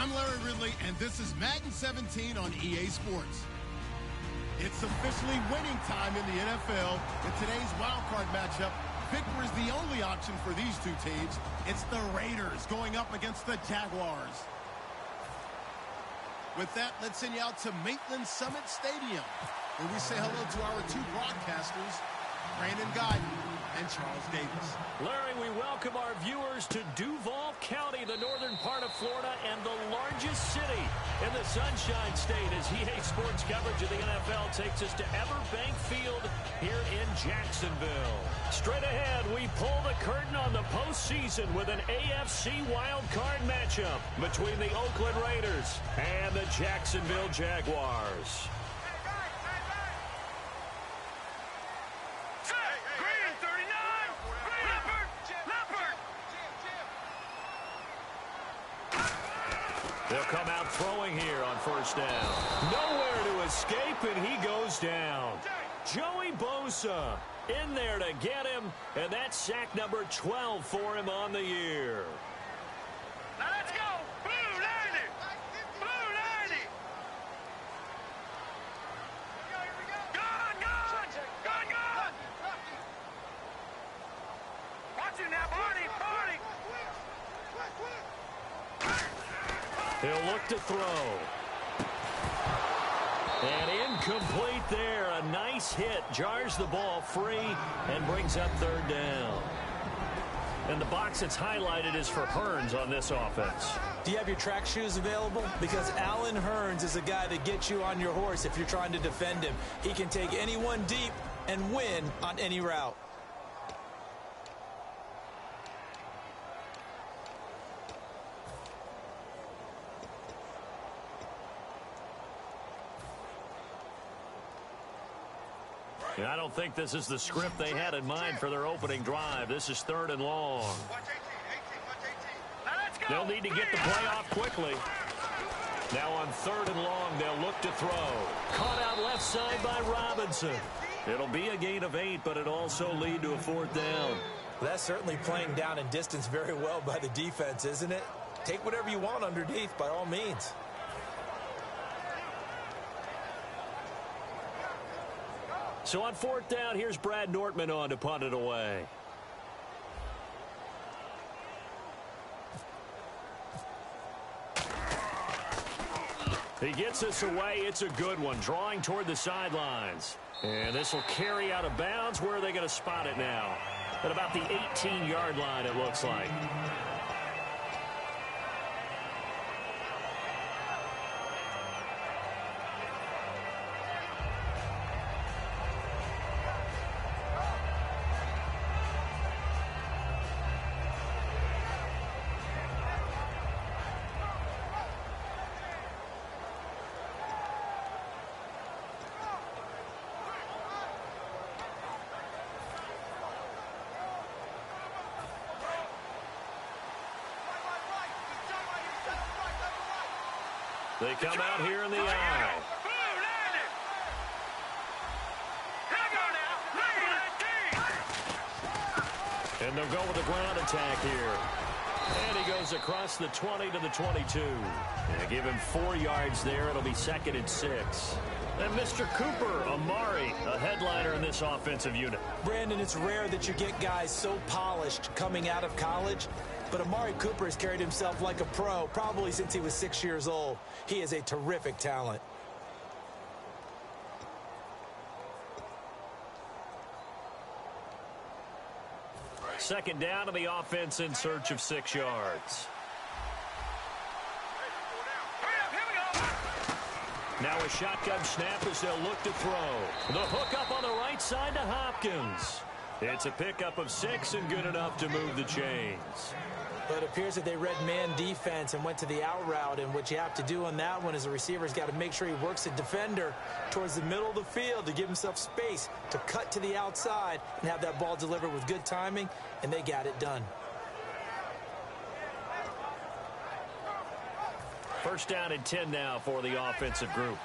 I'm Larry Ridley, and this is Madden 17 on EA Sports. It's officially winning time in the NFL. In today's wildcard matchup, victory is the only option for these two teams. It's the Raiders going up against the Jaguars. With that, let's send you out to Maitland Summit Stadium, where we say hello to our two broadcasters, Brandon Guyton and Charles Davis. Larry, we welcome our viewers to Duval County, the northern part of Florida, and the largest city in the Sunshine State, as EA Sports coverage of the NFL takes us to Everbank Field here in Jacksonville. Straight ahead, we pull the curtain on the postseason with an AFC wildcard matchup between the Oakland Raiders and the Jacksonville Jaguars. They'll come out throwing here on first down. Nowhere to escape, and he goes down. Joey Bosa in there to get him, and that's sack number 12 for him on the year. Now let's go. Blue 90. Blue 90. Gone. Watch it now, party. He'll look to throw. And incomplete there. A nice hit. Jars the ball free and brings up third down. And the box that's highlighted is for Hearns on this offense. Do you have your track shoes available? Because Alan Hearns is a guy that gets you on your horse if you're trying to defend him. He can take anyone deep and win on any route. And I don't think this is the script they had in mind for their opening drive. This is third and long. They'll need to get the play off quickly. Now on third and long, they'll look to throw. Caught out left side by Robinson. It'll be a gain of 8, but it'll also lead to a fourth down. Well, that's certainly playing down and distance very well by the defense, isn't it? Take whatever you want underneath, by all means. So on fourth down, here's Brad Nortman on to punt it away. He gets us away. It's a good one, drawing toward the sidelines. And this will carry out of bounds. Where are they going to spot it now? At about the 18-yard line, it looks like. They come out here in the eye. And they'll go with a ground attack here. And he goes across the 20 to the 22. And give him 4 yards there. It'll be second and 6. And Mr. Cooper, Amari, a headliner in this offensive unit. Brandon, it's rare that you get guys so polished coming out of college. But Amari Cooper has carried himself like a pro probably since he was 6 years old. He is a terrific talent. Second down to the offense in search of 6 yards. Now a shotgun snap as they'll look to throw. The hook up on the right side to Hopkins. It's a pickup of 6 and good enough to move the chains. But it appears that they read man defense and went to the out route. And what you have to do on that one is the receiver's got to make sure he works the defender towards the middle of the field to give himself space to cut to the outside and have that ball delivered with good timing, and they got it done. First down and 10 now for the offensive group.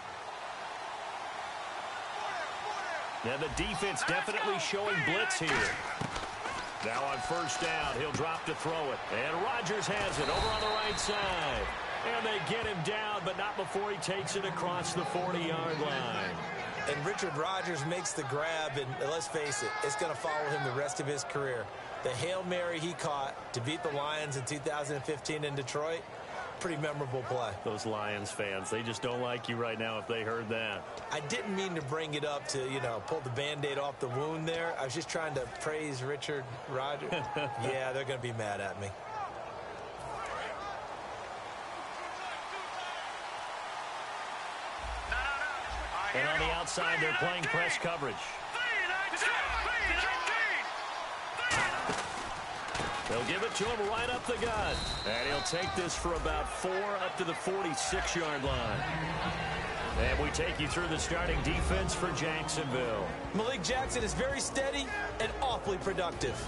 Now the defense definitely showing blitz here. Now on first down, he'll drop to throw it. And Rodgers has it over on the right side. And they get him down, but not before he takes it across the 40-yard line. And Richard Rodgers makes the grab, and let's face it, it's going to follow him the rest of his career. The Hail Mary he caught to beat the Lions in 2015 in Detroit, pretty memorable play. Those Lions fans, they just don't like you right now if they heard that. I didn't mean to bring it up to, pull the Band-Aid off the wound there. I was just trying to praise Richard Rodgers. Yeah, they're going to be mad at me. And on the outside, they're playing press coverage. They'll give it to him right up the gut. And he'll take this for about 4 up to the 46-yard line. And we take you through the starting defense for Jacksonville. Malik Jackson is very steady and awfully productive.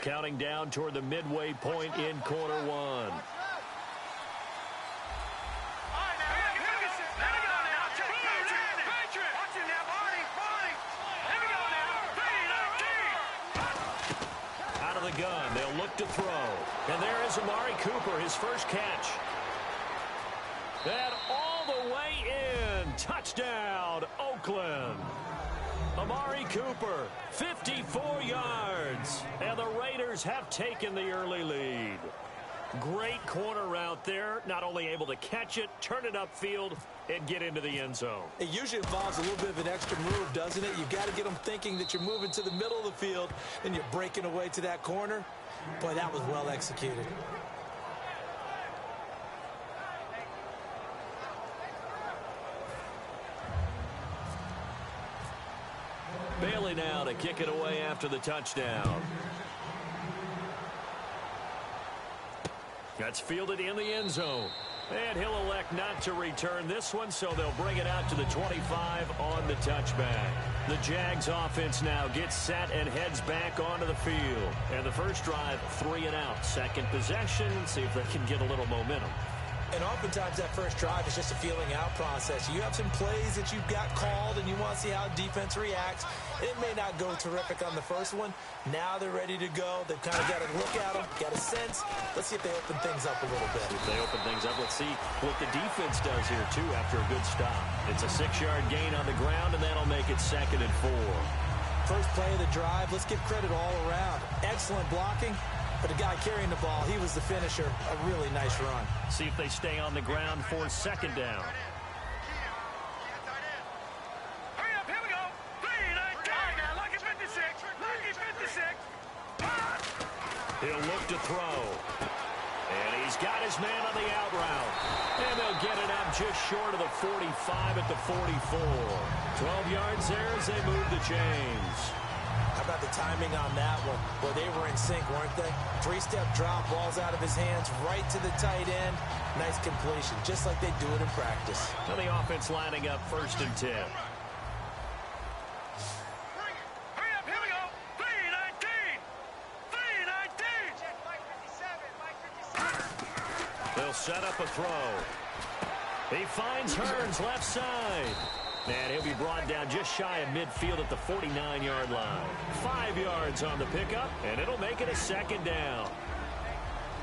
Counting down toward the midway point in quarter one. Out of the gun, they'll look to throw. And there is Amari Cooper, his first catch. And all the way in. Touchdown, Oakland. Amari Cooper, 54 yards, and the Raiders have taken the early lead. Great corner route there, not only able to catch it, turn it upfield, and get into the end zone. It usually involves a little bit of an extra move, doesn't it? You've got to get them thinking that you're moving to the middle of the field, and you're breaking away to that corner. Boy, that was well executed. Bailey now to kick it away after the touchdown. That's fielded in the end zone. And he'll elect not to return this one, so they'll bring it out to the 25 on the touchback. The Jags offense now gets set and heads back onto the field. And the first drive, 3 and out. Second possession, see if they can get a little momentum. And oftentimes that first drive is just a feeling out process. You have some plays that you've got called and you want to see how defense reacts. It may not go terrific on the first one. Now they're ready to go. They've kind of got to look at them, got a sense. Let's see if they open things up a little bit. If they open things up, let's see what the defense does here, too, after a good stop. It's a 6-yard gain on the ground, and that'll make it 2nd and 4. First play of the drive, let's give credit all around. Excellent blocking. But the guy carrying the ball, he was the finisher. A really nice run. See if they stay on the ground for 2nd down. Hurry up, here we go. 3-19. Now, lucky 56. Lucky 56. He'll look to throw. And he's got his man on the out route. And they'll get it up just short of the 45 at the 44. 12 yards there as they move the chains. How about the timing on that one? Well, they were in sync, weren't they? 3-step drop, ball's out of his hands, right to the tight end. Nice completion, just like they do it in practice. Now the offense lining up 1st and 10. Hurry up, here we go. 3-19. 3-19. They'll set up a throw. He finds Hearns left side. And he'll be brought down just shy of midfield at the 49-yard line. 5 yards on the pickup, and it'll make it a 2nd down.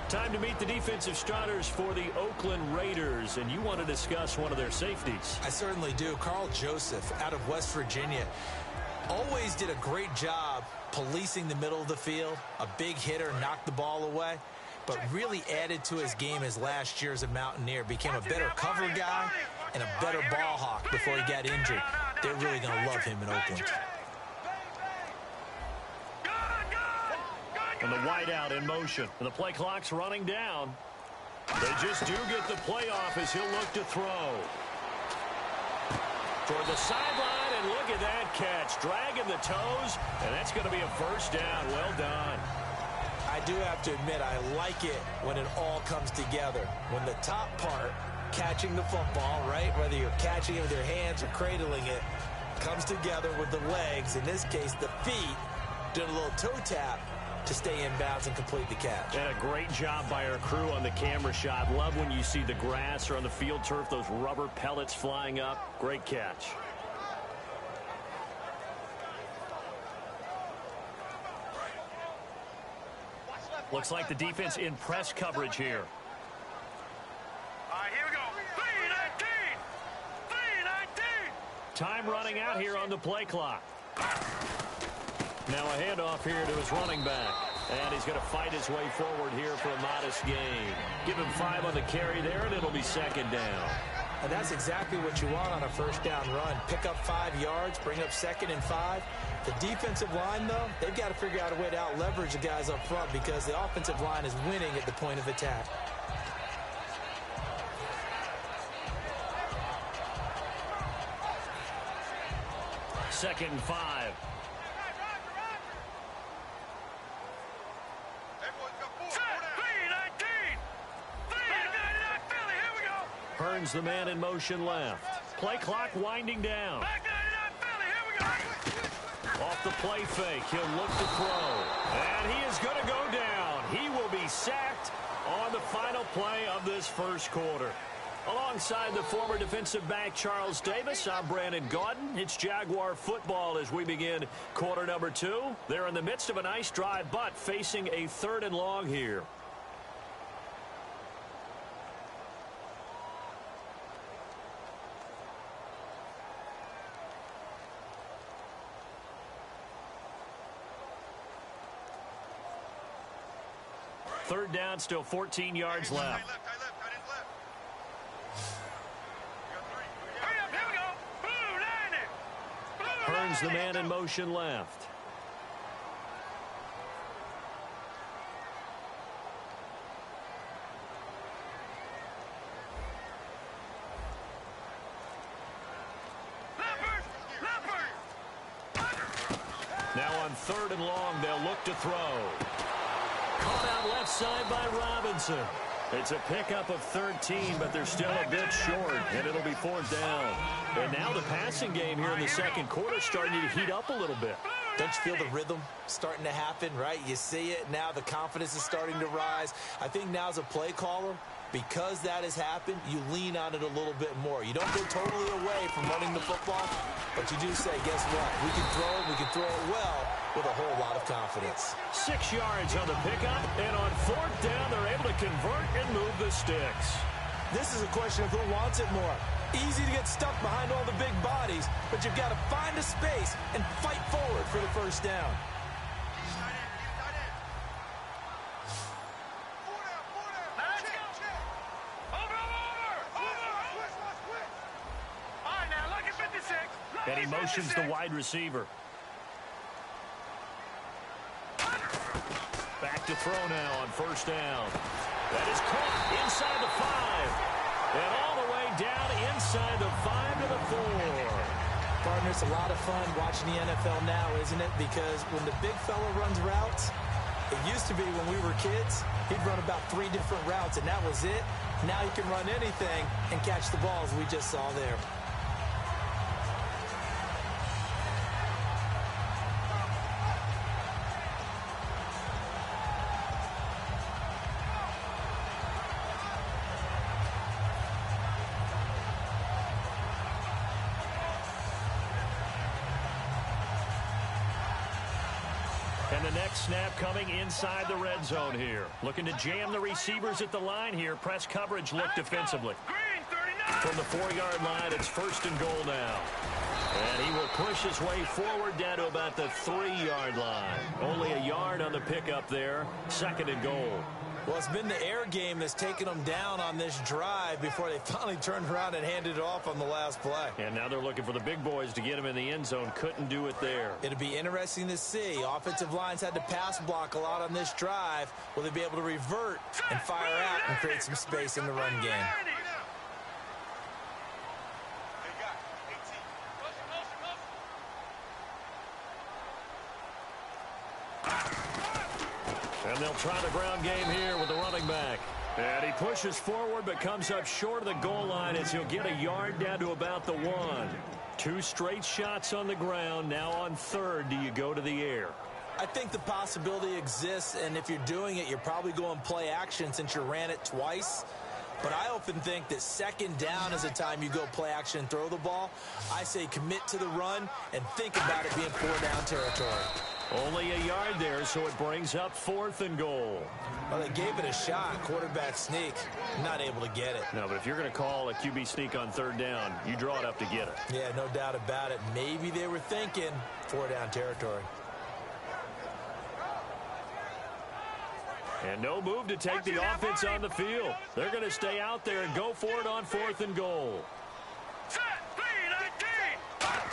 Time to meet the defensive starters for the Oakland Raiders, and you want to discuss one of their safeties. I certainly do. Carl Joseph out of West Virginia. Always did a great job policing the middle of the field. A big hitter, knocked the ball away. But really added to his game as last year as a Mountaineer. Became a better cover guy and a better ball hawk before he got injured. They're really going to love him in Oakland. And the wideout in motion. And the play clock's running down. They just do get the play off as he'll look to throw. Toward the sideline, and look at that catch. Dragging the toes, and that's going to be a 1st down. Well done. I do have to admit, I like it when it all comes together. When the top part, catching the football, right? Whether you're catching it with your hands or cradling it, comes together with the legs, in this case the feet, doing a little toe tap to stay in bounds and complete the catch. And a great job by our crew on the camera shot. Love when you see the grass or on the field turf, those rubber pellets flying up. Great catch. Looks like the defense in press coverage here. All right, here we go. 3:19. 3:19. Time running out here on the play clock. Now a handoff here to his running back. And he's going to fight his way forward here for a modest gain. Give him 5 on the carry there, and it'll be second down. And that's exactly what you want on a first down run. Pick up 5 yards, bring up 2nd and 5. The defensive line, though, they've got to figure out a way to out-leverage the guys up front because the offensive line is winning at the point of attack. Second and 5. Burns the man in motion left. Play clock winding down. Off the play fake, he'll look to throw. And he is going to go down. He will be sacked on the final play of this first quarter. Alongside the former defensive back Charles Davis, I'm Brandon Gaudin. It's Jaguar football as we begin quarter number 2. They're in the midst of a nice drive, but facing a 3rd and long here. Third down, still 14 yards left. Burns the man in motion left. Now on 3rd and long, they'll look to throw. Caught out left side by Robinson. It's a pickup of 13, but they're still a bit short, and it'll be 4th down. And now the passing game here in the second quarter starting to heat up a little bit. Don't you feel the rhythm starting to happen, right? You see it now. The confidence is starting to rise. I think now as a play caller, because that has happened, you lean on it a little bit more. You don't go totally away from running the football, but you do say, guess what? We can throw it well with a whole lot of confidence. 6 yards on the pickup, and on 4th down, they're able to convert and move the sticks. This is a question of who wants it more. Easy to get stuck behind all the big bodies, but you've got to find a space and fight forward for the first down. And he motions the wide receiver. Back to throw now on 1st down. That is caught inside the 5. And all the way down inside the 5 to the 4. Partner, it's a lot of fun watching the NFL now, isn't it? Because when the big fella runs routes, it used to be when we were kids, he'd run about 3 different routes, and that was it. Now he can run anything and catch the balls we just saw there. And the next snap coming inside the red zone here. Looking to jam the receivers at the line here. Press coverage look defensively. From the 4-yard line, it's 1st and goal now. And he will push his way forward down to about the 3-yard line. Only a yard on the pickup there. 2nd and goal. Well, it's been the air game that's taken them down on this drive before they finally turned around and handed it off on the last play. And now they're looking for the big boys to get him in the end zone. Couldn't do it there. It'll be interesting to see. Offensive lines had to pass block a lot on this drive. Will they be able to revert and fire out and create some space in the run game? And they'll try the ground game here with the running back. And he pushes forward but comes up short of the goal line as he'll get a yard down to about the 1. 2 straight shots on the ground. Now on third, do you go to the air? I think the possibility exists, and if you're doing it, you're probably going play action since you ran it twice. But I often think that second down is the time you go play action and throw the ball. I say commit to the run and think about it being 4-down territory. Only a yard there, so it brings up 4th and goal. Well, they gave it a shot. Quarterback sneak. Not able to get it. No, but if you're going to call a QB sneak on 3rd down, you draw it up to get it. Yeah, no doubt about it. Maybe they were thinking 4-down territory. And no move to take the offense on the field. They're going to stay out there and go for it on 4th and goal.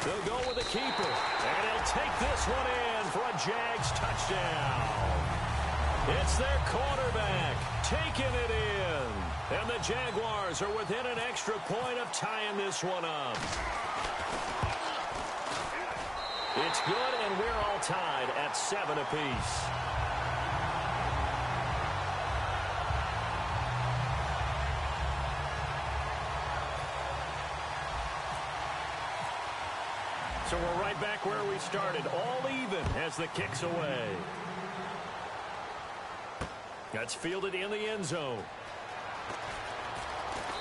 They'll go with the keeper. And he'll take this one in for a Jags touchdown. It's their quarterback taking it in. And the Jaguars are within an extra point of tying this one up. It's good, and we're all tied at 7 apiece. So we're right back where we started, all even as the kick's away. That's fielded in the end zone.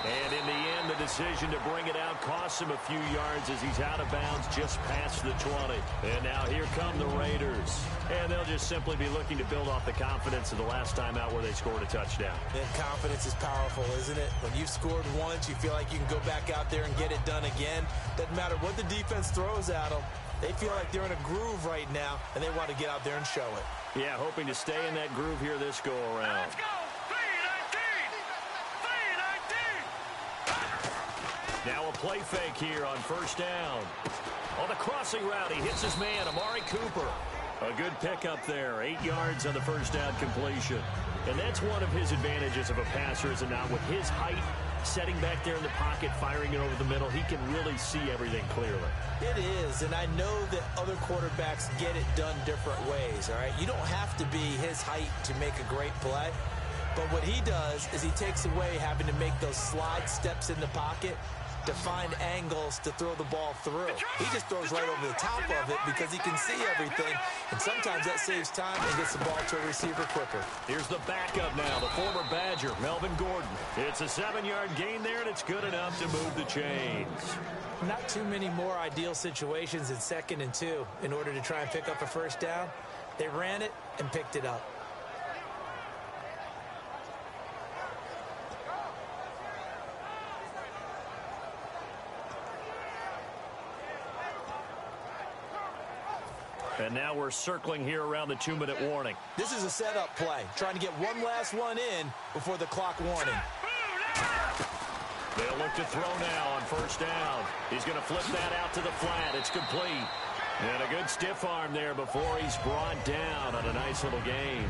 And in the end, the decision to bring it out costs him a few yards as he's out of bounds just past the 20. And now here come the Raiders. And they'll just simply be looking to build off the confidence of the last time out where they scored a touchdown. And confidence is powerful, isn't it? When you've scored once, you feel like you can go back out there and get it done again. Doesn't matter what the defense throws at them. They feel like they're in a groove right now, and they want to get out there and show it. Yeah, hoping to stay in that groove here this go-around. Let's go! 3-19! Now a play fake here on 1st down. On the crossing route, he hits his man, Amari Cooper. A good pickup there, 8 yards on the 1st down completion. And that's one of his advantages of a passer, is it not? With his height, setting back there in the pocket, firing it over the middle, he can really see everything clearly. It is, and I know that other quarterbacks get it done different ways, all right? You don't have to be his height to make a great play. But what he does is he takes away having to make those slide steps in the pocket to find angles to throw the ball through. He just throws right over the top of it because he can see everything, and sometimes that saves time and gets the ball to a receiver quicker. Here's the backup now, the former Badger, Melvin Gordon. It's a 7-yard gain there, and it's good enough to move the chains. Not too many more ideal situations in 2nd and 2 in order to try and pick up a 1st down. They ran it and picked it up. And now we're circling here around the 2-minute warning. This is a setup play, trying to get one last one in before the clock warning. They'll look to throw now on 1st down. He's going to flip that out to the flat. It's complete. And a good stiff arm there before he's brought down on a nice little gain.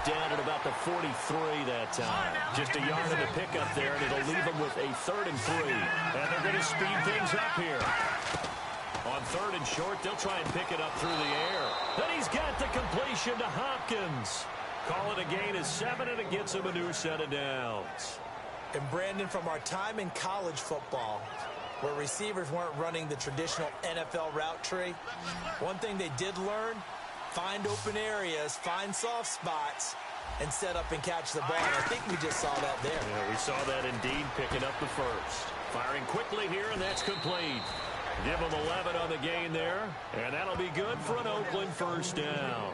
Down at about the 43 that time. Just a yard in the pickup there, and it'll leave them with a 3rd and 3. And they're going to speed things up here. On 3rd and short, they'll try and pick it up through the air. Then he's got the completion to Hopkins. Call it a gain of 7, and it gets him a new set of downs. And Brandon, from our time in college football, where receivers weren't running the traditional NFL route tree, one thing they did learn: find open areas, find soft spots, and set up and catch the ball. And I think we just saw that there. Yeah, we saw that indeed, picking up the 1st. Firing quickly here, and that's complete. Give him 11 on the gain there, and that'll be good for an Oakland 1st down.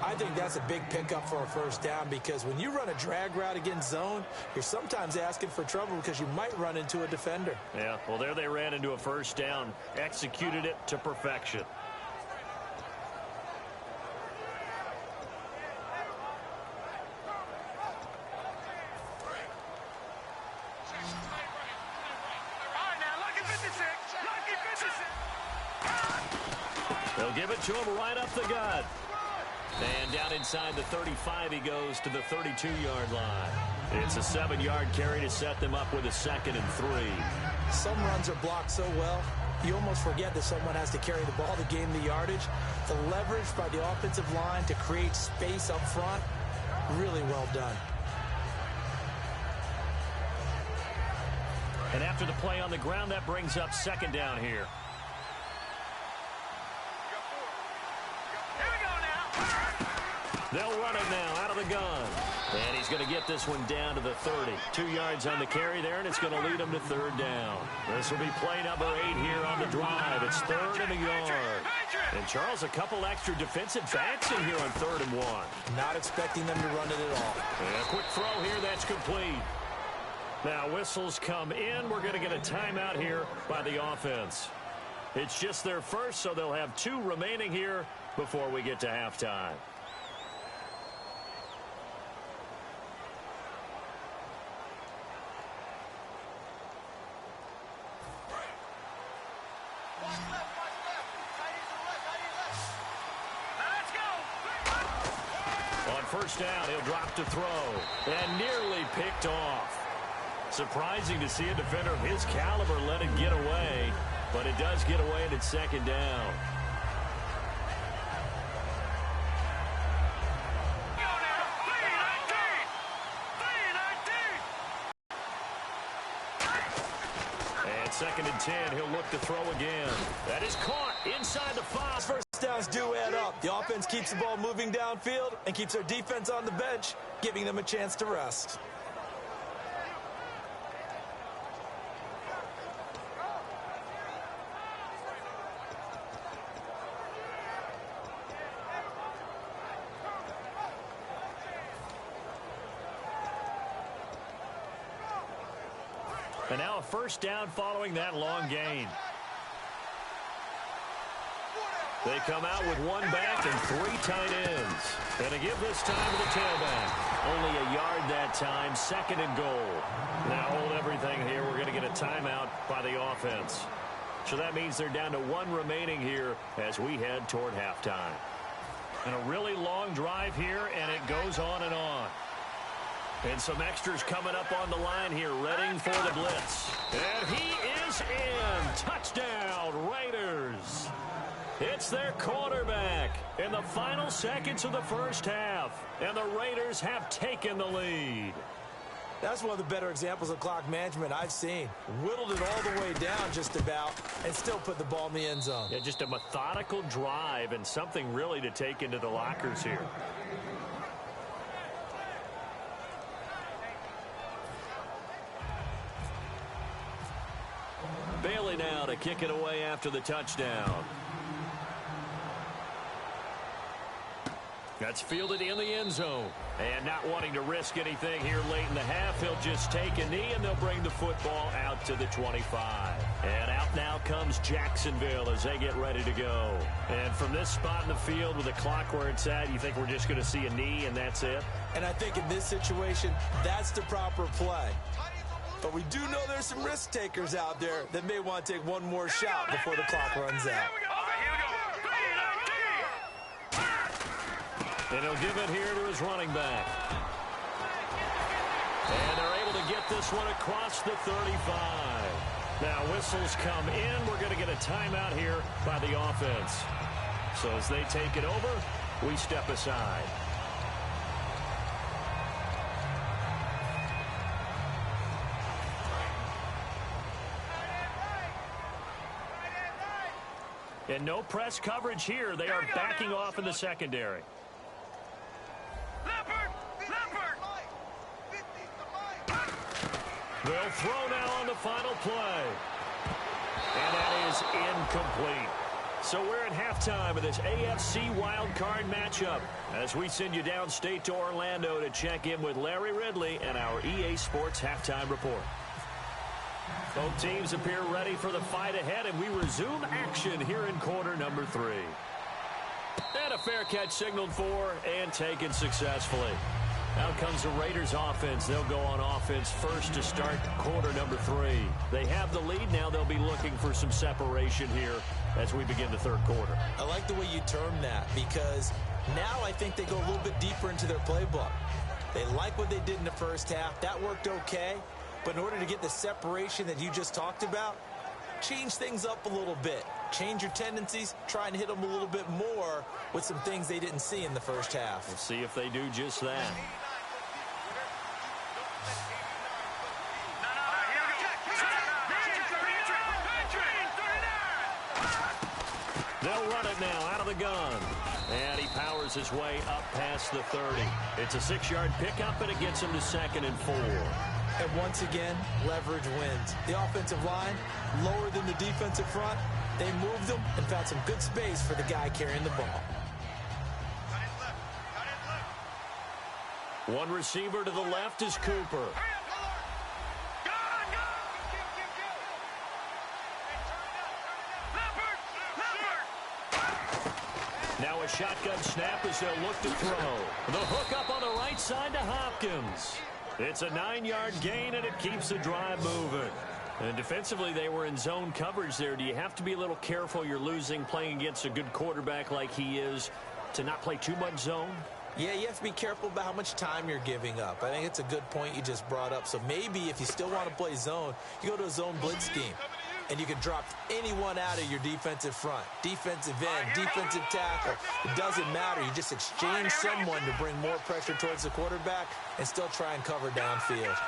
I think that's a big pickup for a 1st down, because when you run a drag route against zone, you're sometimes asking for trouble because you might run into a defender. Yeah, well, there they ran into a 1st down, executed it to perfection. They'll give it to him right up the gut. And down inside the 35, he goes to the 32-yard line. It's a 7-yard carry to set them up with a 2nd and 3. Some runs are blocked so well, you almost forget that someone has to carry the ball to gain the yardage. The leverage by the offensive line to create space up front, really well done. And after the play on the ground, that brings up 2nd down here. They'll run it now out of the gun. And he's going to get this one down to the 30. 2 yards on the carry there, and it's going to lead him to 3rd down. This will be play number 8 here on the drive. It's 3rd and a yard. And, Charles, a couple extra defensive backs in here on 3rd and 1. Not expecting them to run it at all. And a quick throw here, that's complete. Now whistles come in. We're going to get a timeout here by the offense. It's just their first, so they'll have 2 remaining here before we get to halftime. On first down, he'll drop to throw. And nearly picked off. Surprising to see a defender of his caliber let it get away. But it does get away, and it's 2nd down. And 2nd and 10, he'll look to throw again. That is caught inside the 5. First downs do add up. The offense keeps the ball moving downfield and keeps their defense on the bench, giving them a chance to rest. And now a first down following that long gain. They come out with 1 back and 3 tight ends. And to give this time to the tailback. Only a yard that time, 2nd and goal. Now hold everything here. We're going to get a timeout by the offense. So that means they're down to 1 remaining here as we head toward halftime. And a really long drive here, and it goes on and on. And some extras coming up on the line here, ready for the blitz. And he is in. Touchdown, Raiders. It's their quarterback in the final seconds of the first half. And the Raiders have taken the lead. That's one of the better examples of clock management I've seen. Whittled it all the way down just about and still put the ball in the end zone. Yeah, just a methodical drive and something really to take into the lockers here. Bailey now to kick it away after the touchdown. That's fielded in the end zone. And not wanting to risk anything here late in the half, he'll just take a knee, and they'll bring the football out to the 25. And out now comes Jacksonville as they get ready to go. And from this spot in the field with the clock where it's at, you think we're just going to see a knee and that's it? And I think in this situation, that's the proper play. But we do know there's some risk takers out there that may want to take one more shot before the clock runs out. And he'll give it here to his running back. And they're able to get this one across the 35. Now whistles come in. We're going to get a timeout here by the offense. So as they take it over, we step aside. And no press coverage here. They are backing off in the secondary. They'll throw now on the final play. And that is incomplete. So we're at halftime of this AFC wildcard matchup as we send you downstate to Orlando to check in with Larry Ridley and our EA Sports halftime report. Both teams appear ready for the fight ahead, and we resume action here in quarter number 3. And a fair catch signaled for and taken successfully. Out comes the Raiders offense. They'll go on offense first to start quarter number 3. They have the lead now. They'll be looking for some separation here as we begin the third quarter. I like the way you term that because Now I think they go a little bit deeper into their playbook. They like what they did in the first half. That worked okay. But in order to get the separation that you just talked about, change things up a little bit. Change your tendencies, try and hit them a little bit more with some things they didn't see in the first half. We'll see if they do just that. They'll run it now out of the gun. And he powers his way up past the 30. It's a 6-yard pickup, and it gets him to 2nd and 4. And once again, leverage wins. The offensive line, lower than the defensive front. They moved them and found some good space for the guy carrying the ball. One receiver to the left is Cooper. Now a shotgun snap as they'll look to throw. The hook up on the right side to Hopkins. It's a 9-yard gain, and it keeps the drive moving. And defensively, they were in zone coverage there. Do you have to be a little careful? You're losing playing against a good quarterback like he is to not play too much zone? Yeah, you have to be careful about how much time you're giving up. I think it's a good point you just brought up. So maybe if you still want to play zone, you go to a zone blitz scheme. And you can drop anyone out of your defensive front. Defensive end, defensive tackle. It doesn't matter. You just exchange someone to bring more pressure towards the quarterback and still try and cover downfield.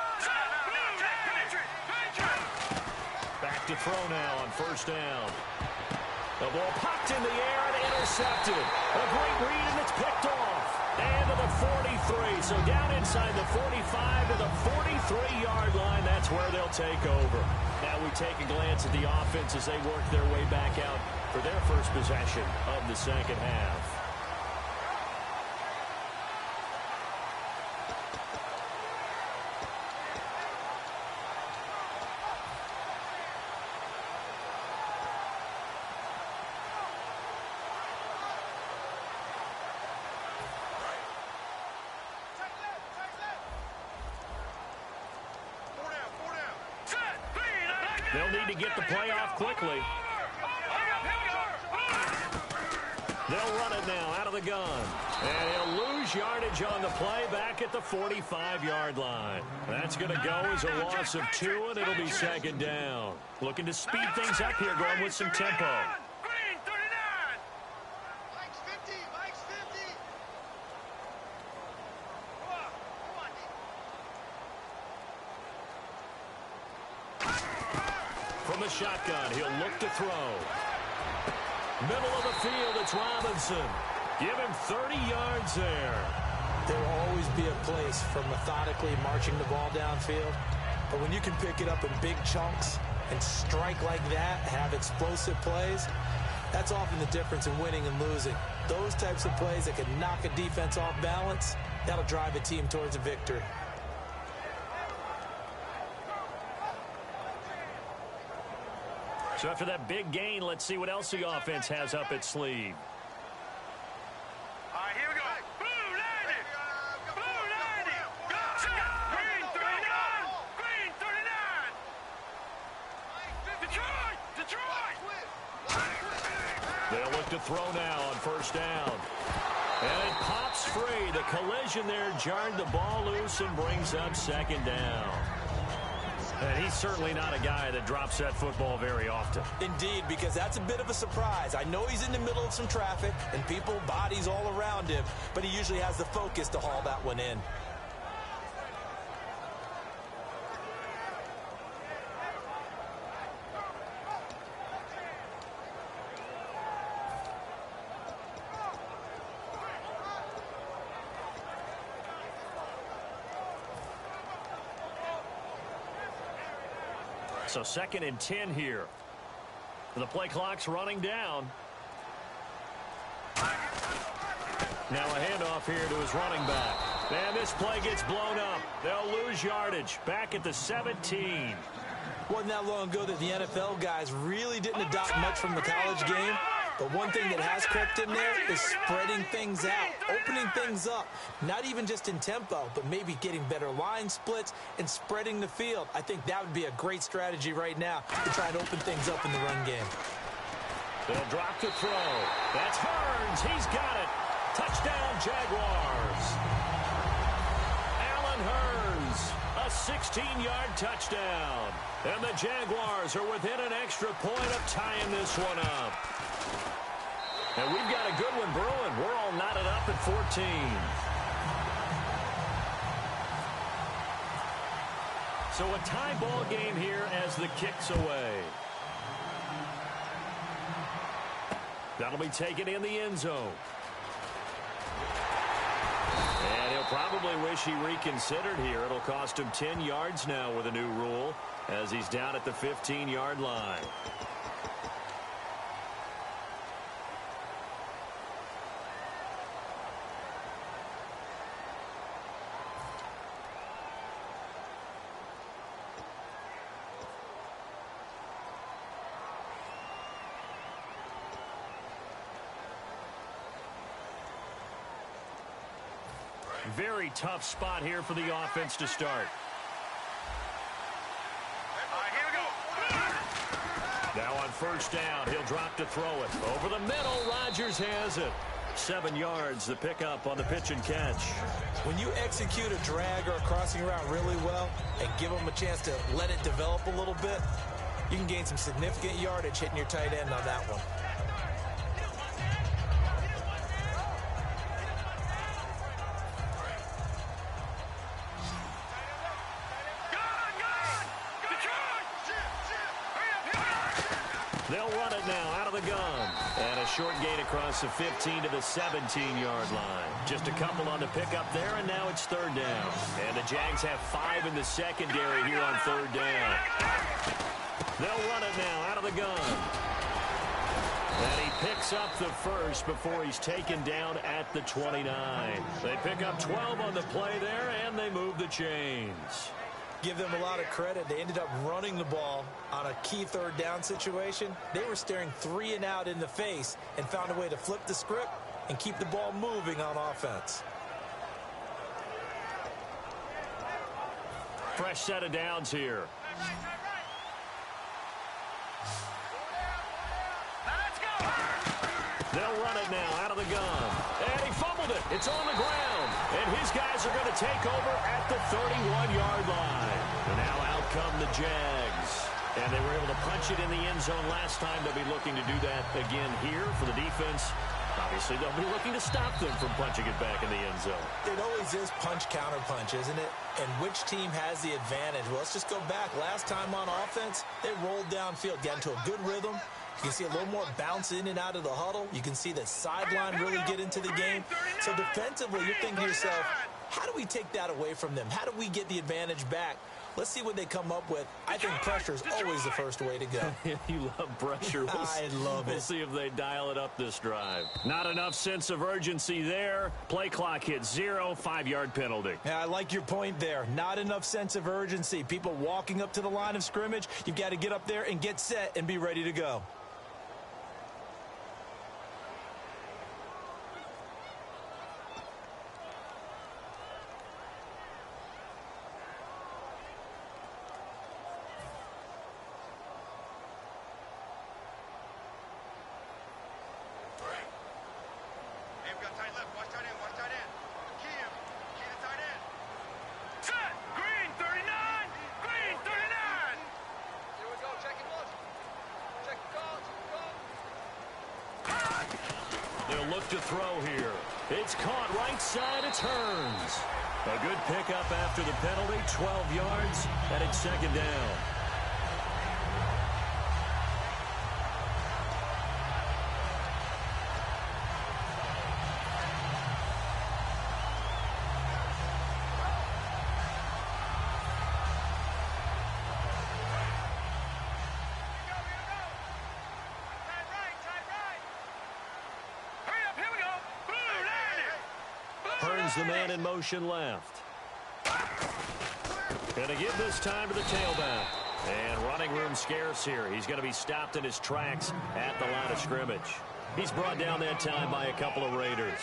Back to throw now on 1st down. The ball popped in the air and intercepted. A great read, and it's picked off. And to the 43. So down inside the 45 to the 43-yard line. That's where they'll take over. Now we take a glance at the offense as they work their way back out for their first possession of the second half. They'll need to get the play off quickly. They'll run it now out of the gun. And he'll lose yardage on the play back at the 45-yard line. That's going to go as a loss of 2, and it'll be 2nd down. Looking to speed things up here, going with some tempo. From the shotgun, he'll look to throw. Middle of the field, it's Robinson. Give him 30 yards there. There will always be a place for methodically marching the ball downfield. But when you can pick it up in big chunks and strike like that, have explosive plays, that's often the difference in winning and losing. Those types of plays that can knock a defense off balance, that'll drive a team towards a victory. So after that big gain, let's see what else the offense has up its sleeve. All right, here we go. Blue 90. Blue 90. Go. Green 39. Green 39. Detroit. Detroit. They'll look to throw now on 1st down. And it pops free. The collision there jarred the ball loose and brings up 2nd down. And he's certainly not a guy that drops that football very often. Indeed, because that's a bit of a surprise. I know he's in the middle of some traffic and people, bodies all around him, but he usually has the focus to haul that one in. So 2nd and 10 here. The play clock's running down. Now a handoff here to his running back. And this play gets blown up. They'll lose yardage. Back at the 17. Wasn't that long ago that the NFL guys really didn't adopt much from the college game. But one thing that has crept in there is spreading things out, opening things up, not even just in tempo, but maybe getting better line splits and spreading the field. I think that would be a great strategy right now to try and open things up in the run game. They'll drop to throw. That's Hearns. He's got it. Touchdown, Jaguars. Allen Hurns, a 16-yard touchdown. And the Jaguars are within an extra point of tying this one up. And we've got a good one brewing. We're all knotted up at 14. So a tie ball game here as the kick's away. That'll be taken in the end zone. And he'll probably wish he reconsidered here. It'll cost him 10 yards now with a new rule as he's down at the 15-yard line. Very tough spot here for the offense to start. Here we go. Now on first down, he'll drop to throw it. Over the middle, Rodgers has it. 7 yards, the pickup on the pitch and catch. When you execute a drag or a crossing route really well and give them a chance to let it develop a little bit, you can gain some significant yardage hitting your tight end on that one. They'll run it now out of the gun. And a short gain across the 15 to the 17-yard line. Just a couple on the pickup there, and now it's third down. And the Jags have 5 in the secondary here on third down. They'll run it now out of the gun. And he picks up the first before he's taken down at the 29. They pick up 12 on the play there, and they move the chains. Give them a lot of credit. They ended up running the ball on a key third down situation. They were staring 3 and out in the face and found a way to flip the script and keep the ball moving on offense. Fresh set of downs here. They'll run it now out of the gun. And he fumbled it. It's on the ground. And his guys are going to take over at the 31-yard line. And now out come the Jags. And they were able to punch it in the end zone last time. They'll be looking to do that again here for the defense. Obviously, they'll be looking to stop them from punching it back in the end zone. It always is punch-counter-punch, isn't it? And which team has the advantage? Well, let's just go back. Last time on offense, they rolled downfield, got into a good rhythm. You can see a little more bounce in and out of the huddle. You can see the sideline really get into the game. So defensively, you're thinking to yourself, how do we take that away from them? How do we get the advantage back? Let's see what they come up with. I think pressure is always the first way to go. You love pressure. I love it. We'll see if they dial it up this drive. Not enough sense of urgency there. Play clock hit 0, 5-yard penalty. Yeah, I like your point there. Not enough sense of urgency. People walking up to the line of scrimmage, you've got to get up there and get set and be ready to go. Look to throw here. It's caught right side. It's Hurns. A good pickup after the penalty. 12 yards, and it's second down. The man in motion left. Going to give this time to the tailback. And running room scarce here. He's going to be stopped in his tracks at the line of scrimmage. He's brought down that time by a couple of Raiders.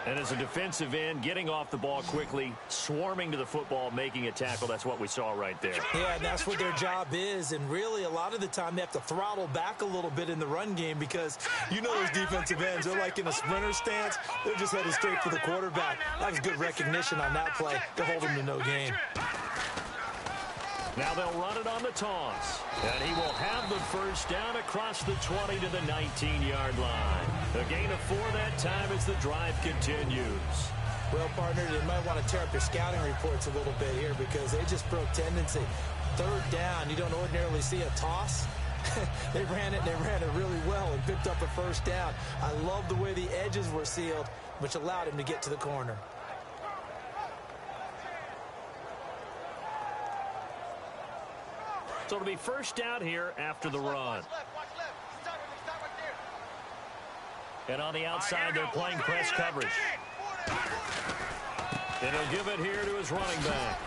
And as a defensive end, getting off the ball quickly, swarming to the football, making a tackle, that's what we saw right there. Yeah, that's what their job is. And really, a lot of the time, they have to throttle back a little bit in the run game because you know those defensive ends, they're like in a sprinter stance. They're just headed straight for the quarterback. That was good recognition on that play to hold him to no gain. Now they'll run it on the toss. And he will have the first down across the 20 to the 19-yard line. A gain of 4 that time as the drive continues. Well, partner, you might want to tear up your scouting reports a little bit here because they just broke tendency. Third down, you don't ordinarily see a toss. They ran it really well and picked up a first down. I love the way the edges were sealed, which allowed him to get to the corner. So it'll be first down here after the run. And on the outside, they're playing press coverage. And he'll give it here to his running back.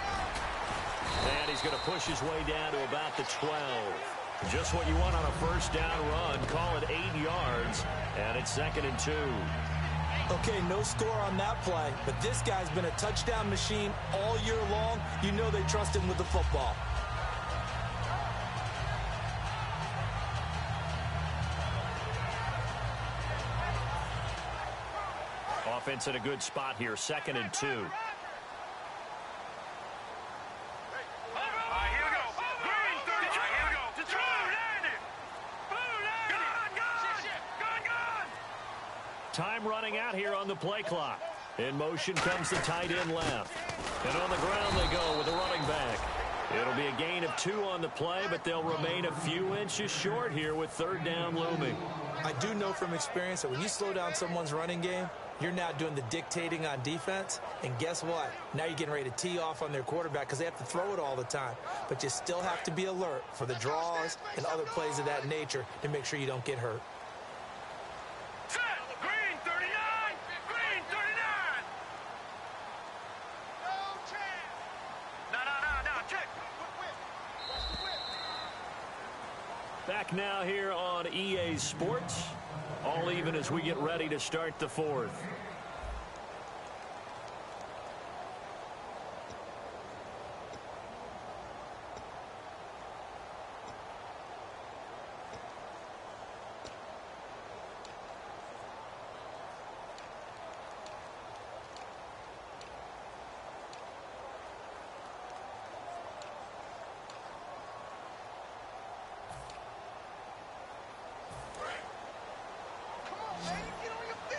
And he's going to push his way down to about the 12. Just what you want on a first down run. Call it 8 yards. And it's 2nd and 2. Okay, no score on that play. But this guy's been a touchdown machine all year long. You know they trust him with the football. Offense in a good spot here, 2nd and 2. Here we go. Green 30. Here we go. Blue landed. Blue landed. Gone. Time running out here on the play clock. In motion comes the tight end left. And on the ground they go with the running back. It'll be a gain of 2 on the play, but they'll remain a few inches short here with third down looming. I do know from experience that when you slow down someone's running game, you're now doing the dictating on defense. And guess what? Now you're getting ready to tee off on their quarterback because they have to throw it all the time. But you still have to be alert for the draws and other plays of that nature to make sure you don't get hurt. Set. Green 39. Green 39. No chance. No. Check. Back now here on EA Sports. All even as we get ready to start the 4th.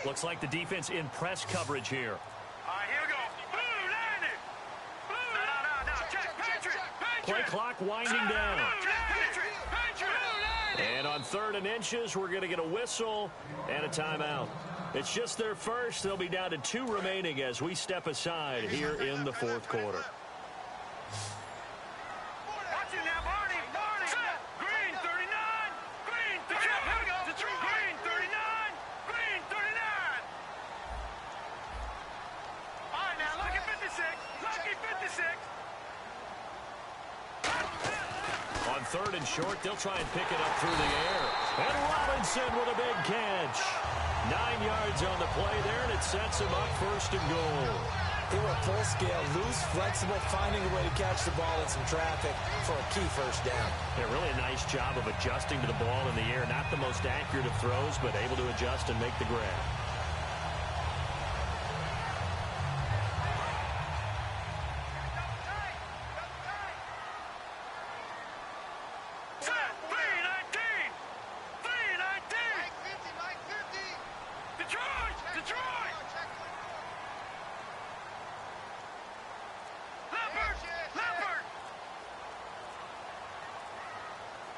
Looks like the defense in press coverage here. Here we go. Blue landed. Blue. No. Check. Patriot. Play clock winding down. Patriot. And on 3rd and inches, we're going to get a whistle and a timeout. It's just their first. They'll be down to 2 remaining as we step aside here in the 4th quarter. Watch it now, Barney. Set. Green 39. Green 39. Here we go. Green 39. Green 39. All right, now, lucky 56. Lucky 56. On 3rd and short, they'll try and pick it up through the air. And Robinson with a big catch. 9 yards on the play there, and it sets him up 1st and goal. They were full scale, loose, flexible, finding a way to catch the ball in some traffic for a key first down. Yeah, really a nice job of adjusting to the ball in the air. Not the most accurate of throws, but able to adjust and make the grab.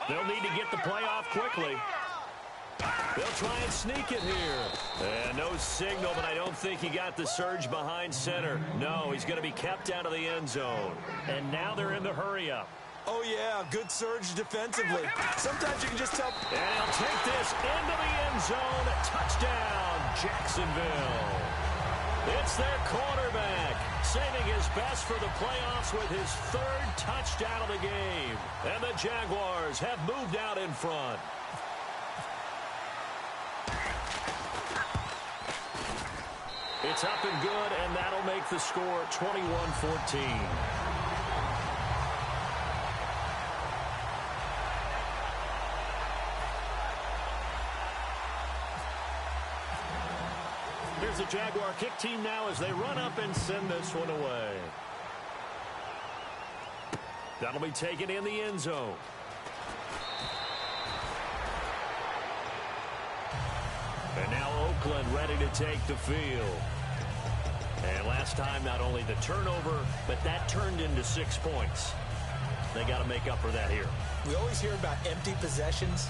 They'll need to get the play off quickly. They'll try and sneak it here. And no signal, but I don't think he got the surge behind center. No, he's going to be kept out of the end zone. And now they're in the hurry-up. Oh, yeah, good surge defensively. Sometimes you can just tell. And he'll take this into the end zone. Touchdown, Jacksonville. It's their quarterback, saving his best for the playoffs with his 3rd touchdown of the game. And the Jaguars have moved out in front. It's up and good, and that'll make the score 21-14. Here's the Jaguar kick team now as they run up and send this one away. That'll be taken in the end zone. And now Oakland ready to take the field. And last time, not only the turnover, but that turned into 6 points. They got to make up for that here. We always hear about empty possessions,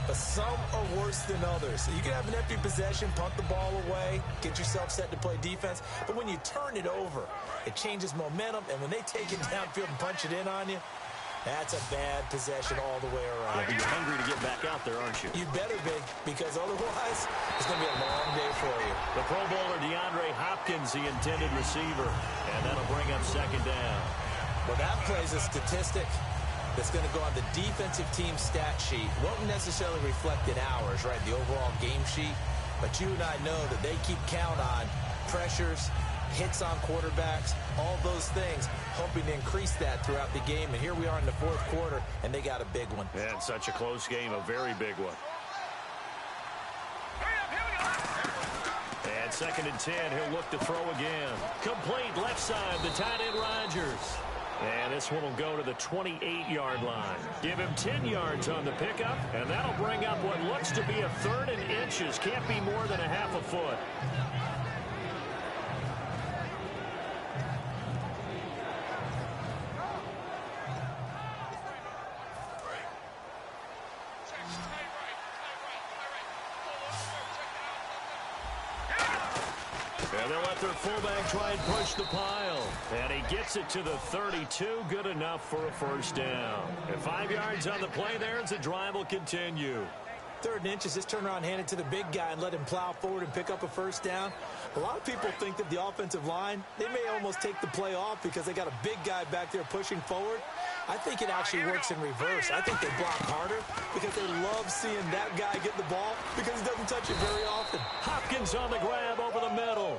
but some are worse than others. So you can have an empty possession, punt the ball away, get yourself set to play defense. But when you turn it over, it changes momentum. And when they take it downfield and punch it in on you, that's a bad possession all the way around. You're hungry to get back out there, aren't you? You better be, because otherwise it's going to be a long day for you. The Pro Bowler DeAndre Hopkins, the intended receiver, and that'll bring up second down. Well, that plays a statistic that's going to go on the defensive team stat sheet. Won't necessarily reflect in ours, right, the overall game sheet. But you and I know that they keep count on pressures, hits on quarterbacks, all those things, hoping to increase that throughout the game. And here we are in the fourth quarter, and they got a big one. And such a close game, a very big one. And 2nd and 10, he'll look to throw again. Complete left side, the tight end Rodgers. And this one will go to the 28-yard line. Give him 10 yards on the pickup, and that'll bring up what looks to be a 3rd and inches. Can't be more than a half a foot. And they'll let their fullback try and push the pile. And he gets it to the 32. Good enough for a first down. And 5 yards on the play there as the drive will continue. 3rd and inches, just turn around, hand it to the big guy, and let him plow forward and pick up a first down. A lot of people think that the offensive line, they may almost take the play off because they got a big guy back there pushing forward. I think it actually works in reverse. I think they block harder because they love seeing that guy get the ball because he doesn't touch it very often. Hopkins on the grab over the middle.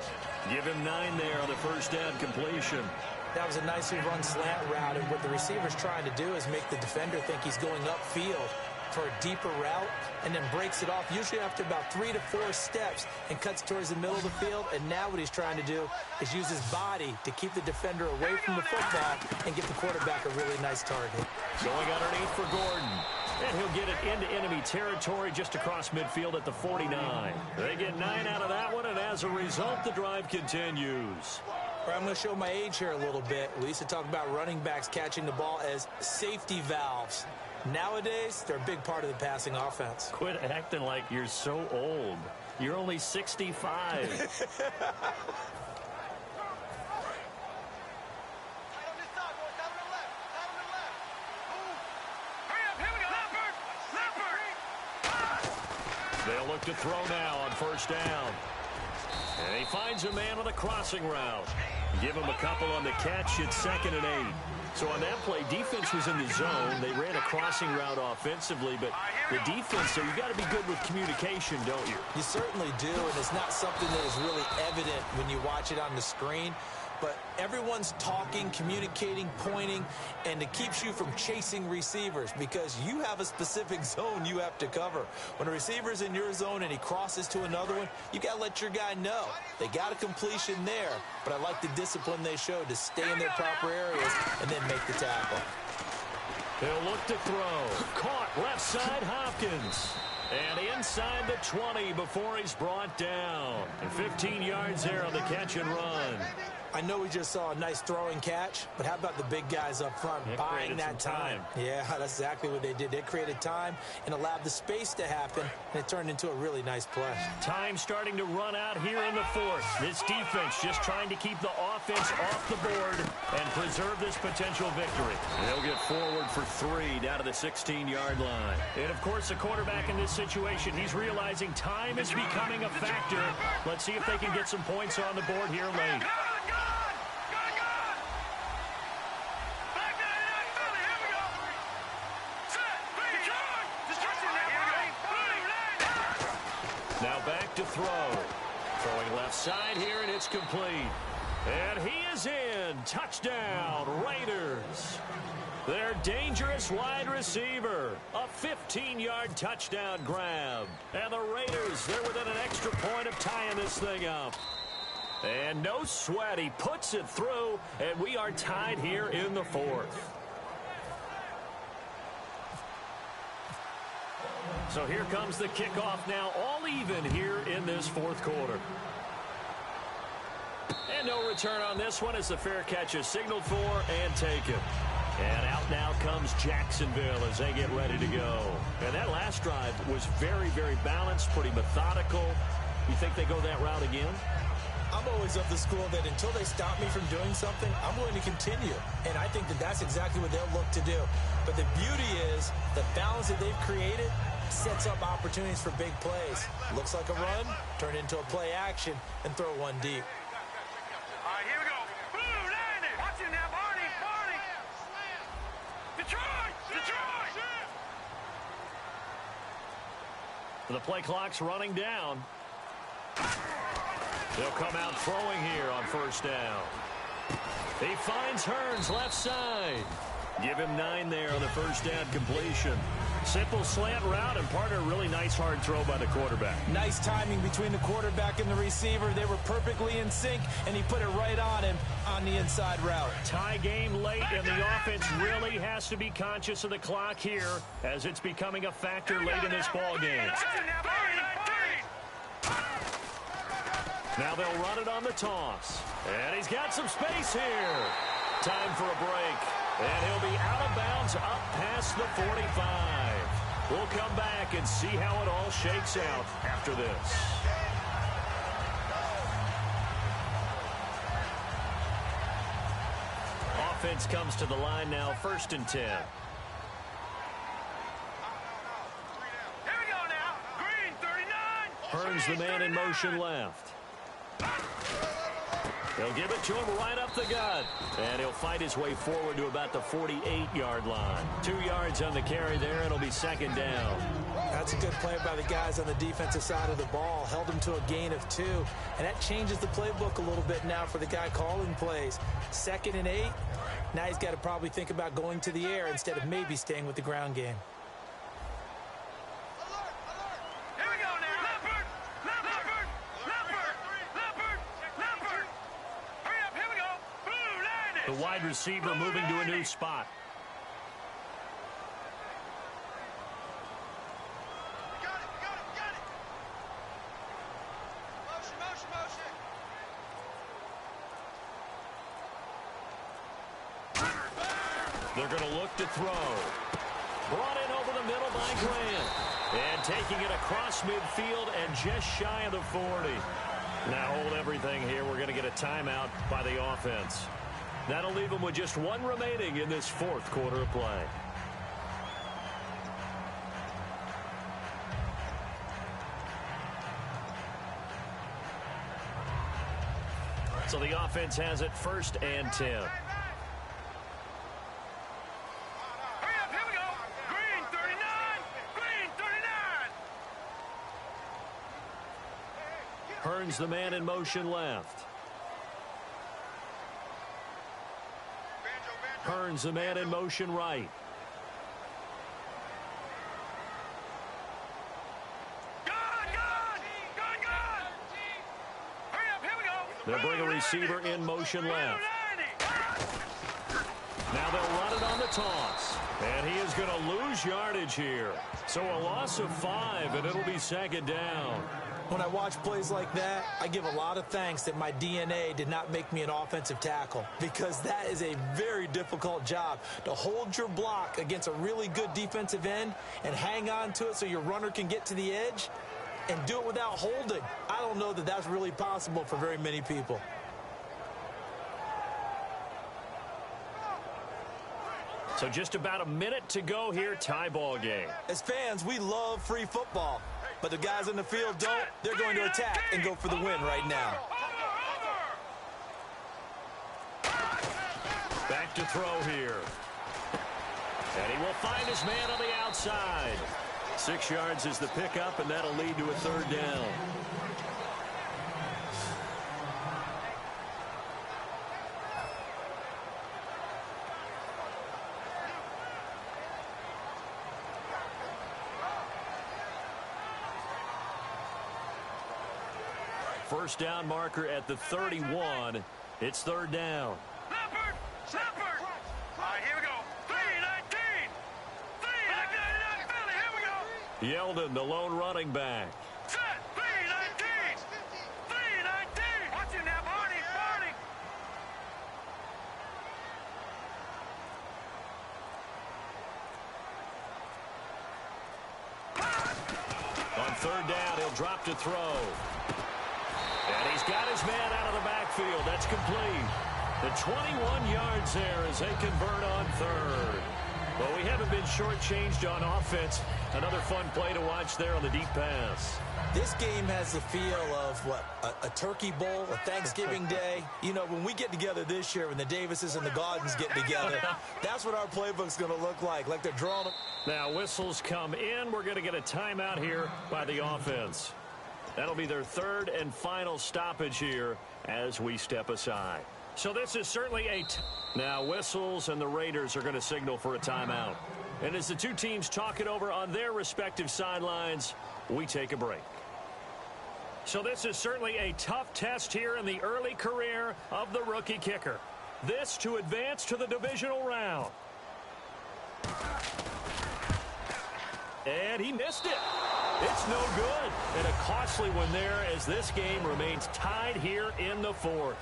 Give him 9 there on the first down completion. That was a nicely run slant route, and what the receiver's trying to do is make the defender think he's going upfield for a deeper route and then breaks it off usually after about 3 to 4 steps and cuts towards the middle of the field. And now what he's trying to do is use his body to keep the defender away from the football and get the quarterback a really nice target. Going underneath for Gordon. And he'll get it into enemy territory just across midfield at the 49. They get 9 out of that one, and as a result, the drive continues. I'm going to show my age here a little bit. We used to talk about running backs catching the ball as safety valves. Nowadays, they're a big part of the passing offense. Quit acting like you're so old. You're only 65. They'll look to throw now on first down. And he finds a man on a crossing route. Give him a couple on the catch. It's 2nd and 8. So on that play, defense was in the zone. They ran a crossing route offensively, but the defense, so you got to be good with communication, don't you? You certainly do, and it's not something that is really evident when you watch it on the screen. But everyone's talking, communicating, pointing, and it keeps you from chasing receivers because you have a specific zone you have to cover. When a receiver's in your zone and he crosses to another one, you got to let your guy know. They got a completion there, but I like the discipline they showed to stay in their proper areas and then make the tackle. They'll look to throw. Caught left side, Hopkins. And inside the 20 before he's brought down. And 15 yards there on the catch and run. I know we just saw a nice throwing catch, but how about the big guys up front buying that time? Yeah, that's exactly what they did. They created time and allowed the space to happen, and it turned into a really nice play. Time starting to run out here in the fourth. This defense just trying to keep the offense off the board and preserve this potential victory. They'll get forward for 3 down to the 16-yard line. And, of course, the quarterback in this situation, he's realizing time is becoming a factor. Let's see if they can get some points on the board here late. Now back to throw. Throwing left left side here, and it's complete. And he is in. Touchdown, Raiders. Their dangerous wide receiver. A 15-yard touchdown grab. And the Raiders, they're within an extra point of tying this thing up. And no sweat. He puts it through, and we are tied here in the fourth. So here comes the kickoff now, all even here in this fourth quarter. And no return on this one as the fair catch is signaled for and taken. And out now comes Jacksonville as they get ready to go. And that last drive was very, very balanced, pretty methodical. You think they go that route again? I'm always of the school that until they stop me from doing something, I'm going to continue. And I think that that's exactly what they'll look to do. But the beauty is the balance that they've created sets up opportunities for big plays. Looks like a run, turn it into a play action, and throw one deep. All right, here we go. Blue, landing. Watch him now, Barney. Barney. Detroit. Detroit. The play clock's running down. They'll come out throwing here on first down. He finds Hearns left side. Give him 9 there on the first down completion. Simple slant route, and partner, really nice hard throw by the quarterback. Nice timing between the quarterback and the receiver. They were perfectly in sync, and he put it right on him on the inside route. Tie game late, and the offense really has to be conscious of the clock here as it's becoming a factor late in this ball game. Now they'll run it on the toss. And he's got some space here. Time for a break. And he'll be out of bounds up past the 45. We'll come back and see how it all shakes out after this. Offense comes to the line now, 1st and 10. Here we go now. Green, 39. Hearns the man in motion left. They'll give it to him right up the gut. And he'll fight his way forward to about the 48-yard line. 2 yards on the carry there. It'll be 2nd down. That's a good play by the guys on the defensive side of the ball. Held him to a gain of 2. And that changes the playbook a little bit now for the guy calling plays. 2nd and 8. Now he's got to probably think about going to the air instead of maybe staying with the ground game. The wide receiver moving to a new spot. They're going to look to throw. Brought in over the middle by Grant. And taking it across midfield and just shy of the 40. Now hold everything here. We're going to get a timeout by the offense. That'll leave them with just 1 remaining in this 4th quarter of play. So the offense has it 1st and 10. Hurry up, here we go. Green, 39. Green, 39. Hearns the man in motion left. Hearns the man in motion right. They'll bring a receiver in motion left. Now they'll run it on the toss. And he is going to lose yardage here. So a loss of 5, and it'll be 2nd down. When I watch plays like that, I give a lot of thanks that my DNA did not make me an offensive tackle, because that is a very difficult job, to hold your block against a really good defensive end and hang on to it so your runner can get to the edge and do it without holding. I don't know that that's really possible for very many people. So just about a minute to go here, tie ball game. As fans, we love free football. But the guys in the field don't. They're going to attack and go for the win right now. Back to throw here. And he will find his man on the outside. 6 yards is the pickup, and that'll lead to a 3rd down. first down marker at the 31. It's third down. Leopard! Leopard! All right, here we go. 3-19! 3-19, Philly, here we go! Yeldon, the lone running back. Set! 3-19! 3-19! Watch him now, Barney! Barney! On third down, he'll drop to throw. And he's got his man out of the backfield. That's complete. The 21 yards there as they convert on third. Well, we haven't been shortchanged on offense. Another fun play to watch there on the deep pass. This game has the feel of, what, a turkey bowl, a Thanksgiving day. You know, when we get together this year, when the Davises and the Gaudens get together, that's what our playbook's going to look like they're drawing them. Now, whistles come in. We're going to get a timeout here by the offense. That'll be their third and final stoppage here as we step aside. So this is certainly now whistles, and the Raiders are going to signal for a timeout. And as the two teams talk it over on their respective sidelines, we take a break. So this is certainly a tough test here in the early career of the rookie kicker. This to advance to the divisional round. And he missed it. It's no good. And a costly one there as this game remains tied here in the fourth.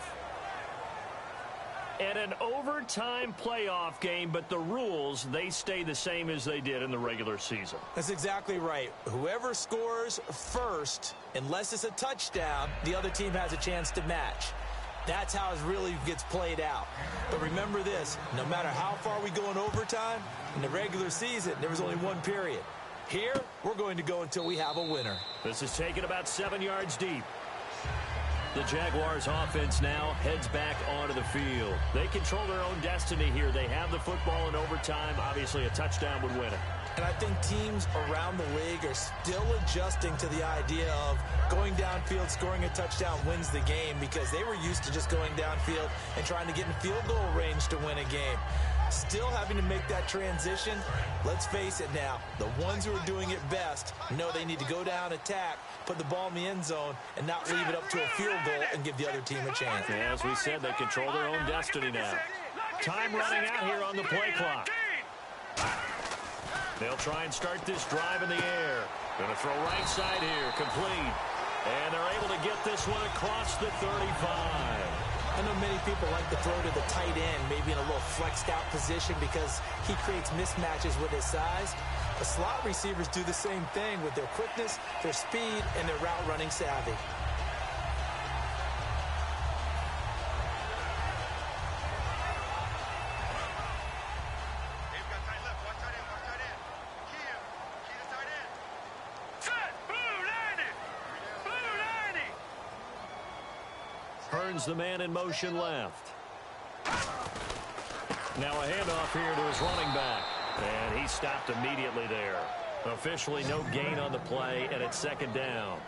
And an overtime playoff game, but the rules, they stay the same as they did in the regular season. That's exactly right. Whoever scores first, unless it's a touchdown, the other team has a chance to match. That's how it really gets played out. But remember this, no matter how far we go in overtime, in the regular season, there was only one period. Here, we're going to go until we have a winner. This is taken about 7 yards deep. The Jaguars offense now heads back onto the field. They control their own destiny here. They have the football in overtime. Obviously, a touchdown would win it. And I think teams around the league are still adjusting to the idea of going downfield, scoring a touchdown wins the game, because they were used to just going downfield and trying to get in field goal range to win a game. Still having to make that transition. Let's face it now, the ones who are doing it best know they need to go down, attack, put the ball in the end zone, and not leave it up to a field goal and give the other team a chance. Yeah, as we said, they control their own destiny now. Time running out here on the play clock. They'll try and start this drive in the air. Going to throw right side here, complete. And they're able to get this one across the 35. I know many people like to throw to the tight end, maybe in a little flexed out position because he creates mismatches with his size. The slot receivers do the same thing with their quickness, their speed, and their route running savvy. Hearns the man in motion left. Now a handoff here to his running back. And he stopped immediately there. Officially no gain on the play, and it's second down.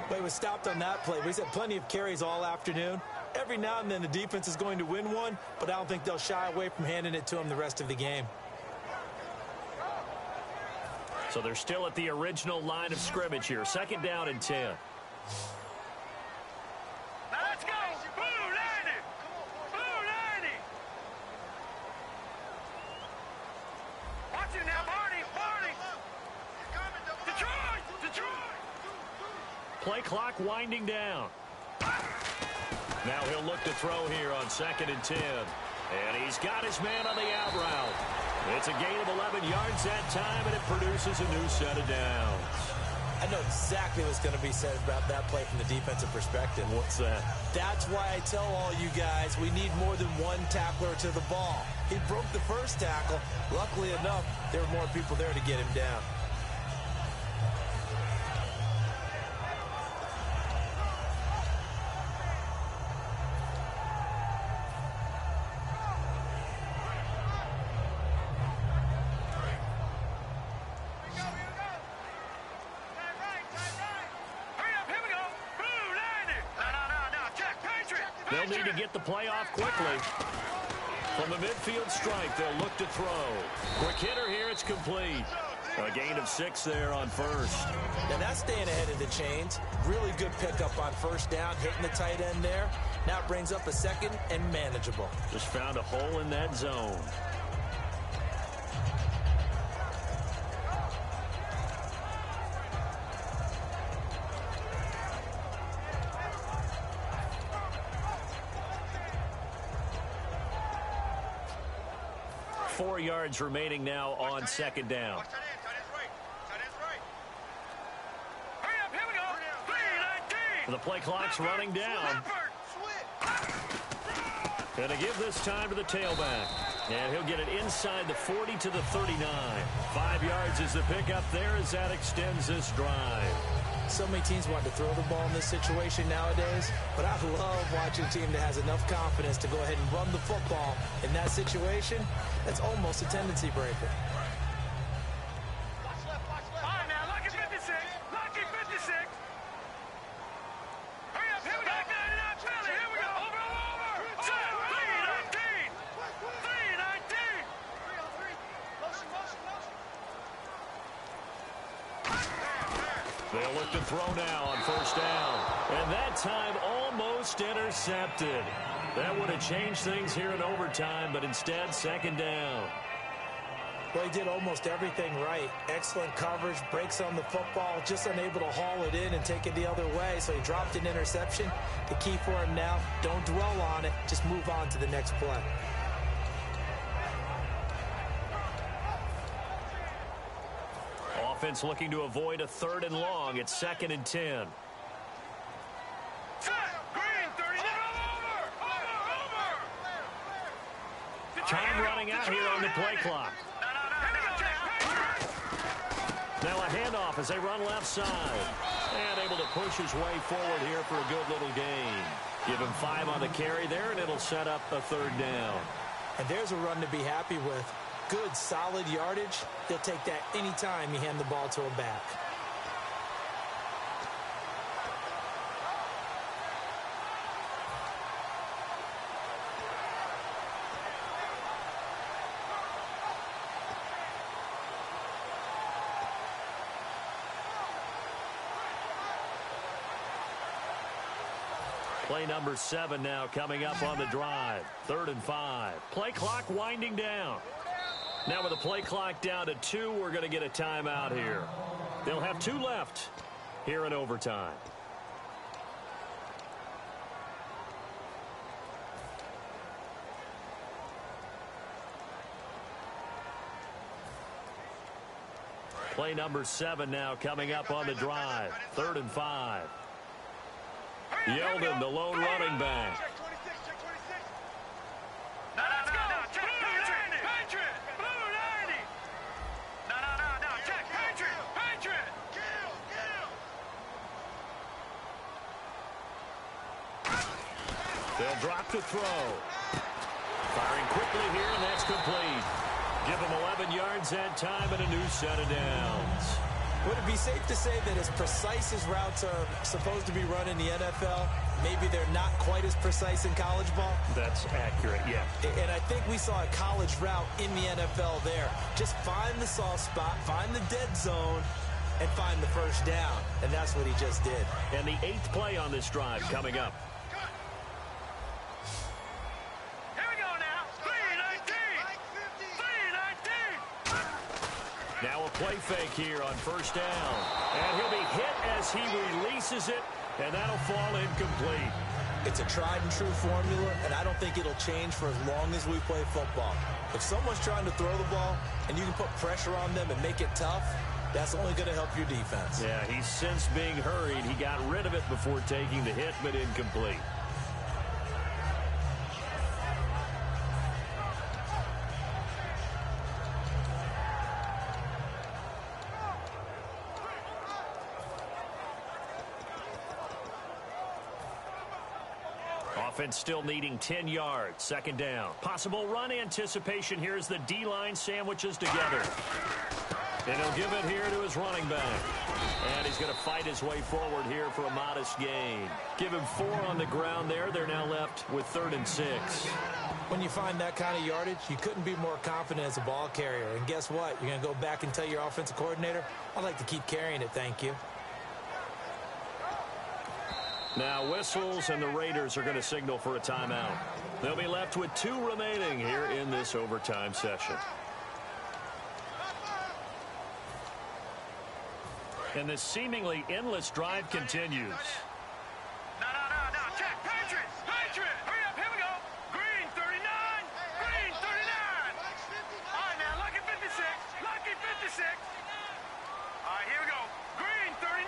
Well, he was stopped on that play. He's had plenty of carries all afternoon. Every now and then the defense is going to win one, but I don't think they'll shy away from handing it to him the rest of the game. So they're still at the original line of scrimmage here. Second down and 10. Play clock winding down. Now he'll look to throw here on second and 10. And he's got his man on the out route. It's a gain of 11 yards that time, and it produces a new set of downs. I know exactly what's going to be said about that play from the defensive perspective. What's that? That's why I tell all you guys we need more than one tackler to the ball. He broke the first tackle. Luckily enough, there were more people there to get him down. They'll need to get the play off quickly. From the midfield stripe, they'll look to throw. Quick hitter here, it's complete. A gain of 6 there on first. Now that's staying ahead of the chains. Really good pickup on first down, hitting the tight end there. Now it brings up a second and manageable. Just found a hole in that zone. Yards remaining now on second down. The play clock's running down. Going to give this time to the tailback. And he'll get it inside the 40 to the 39. 5 yards is the pickup there as that extends this drive. So many teams want to throw the ball in this situation nowadays, but I love watching a team that has enough confidence to go ahead and run the football. In that situation, that's almost a tendency breaker. Watch left, watch left. All right, now, lucky 56. Lucky 56. Hurry up, here we go. Back 99, Philly. Here we go. Over. Set. 319. 319. 3 on 3. Motion. They'll look to throw now on first down. And that time almost intercepted. That would have changed things here in overtime, but instead second down. Well, he did almost everything right. Excellent coverage, breaks on the football, just unable to haul it in and take it the other way. So he dropped an interception. The key for him now, don't dwell on it. Just move on to the next play. Offense looking to avoid a 3rd and long. It's 2nd and 10. Time running out here on the play clock. Now a handoff as they run left side. And able to push his way forward here for a good little gain. Give him 5 on the carry there, and it'll set up a 3rd down. And there's a run to be happy with. Good, solid yardage. They'll take that anytime you hand the ball to him back. Play number 7 now coming up on the drive. 3rd and 5. Play clock winding down. Now with the play clock down to 2, we're going to get a timeout here. They'll have 2 left here in overtime. Play number 7 now coming up on the drive. 3rd and 5. Yeldon, the lone running back. Check 26, check 26. No, check Patriot. Blue 90. No, check Patriot. They'll drop to throw. Firing quickly here, and that's complete. Give them 11 yards that time and a new set of downs. Would it be safe to say that as precise as routes are supposed to be run in the NFL, maybe they're not quite as precise in college ball? That's accurate, yeah. And I think we saw a college route in the NFL there. Just find the soft spot, find the dead zone, and find the first down. And that's what he just did. And the 8th play on this drive coming up. Now a play fake here on first down. And he'll be hit as he releases it, and that'll fall incomplete. It's a tried and true formula, and I don't think it'll change for as long as we play football. If someone's trying to throw the ball and you can put pressure on them and make it tough, that's only going to help your defense. Yeah, he's since being hurried. He got rid of it before taking the hit, but incomplete. Offense still needing 10 yards. 2nd down. Possible run anticipation here as the D-line sandwiches together. And he'll give it here to his running back. And he's going to fight his way forward here for a modest gain. Give him 4 on the ground there. They're now left with 3rd and 6. When you find that kind of yardage, you couldn't be more confident as a ball carrier. And guess what? You're going to go back and tell your offensive coordinator, I'd like to keep carrying it, thank you. Now whistles, and the Raiders are going to signal for a timeout. They'll be left with 2 remaining here in this overtime session. And this seemingly endless drive continues. No. Check. Patriots. Hurry up. Here we go. Green 39. Green 39. All right, now, lucky 56. Lucky 56. All right, here we go. Green 39.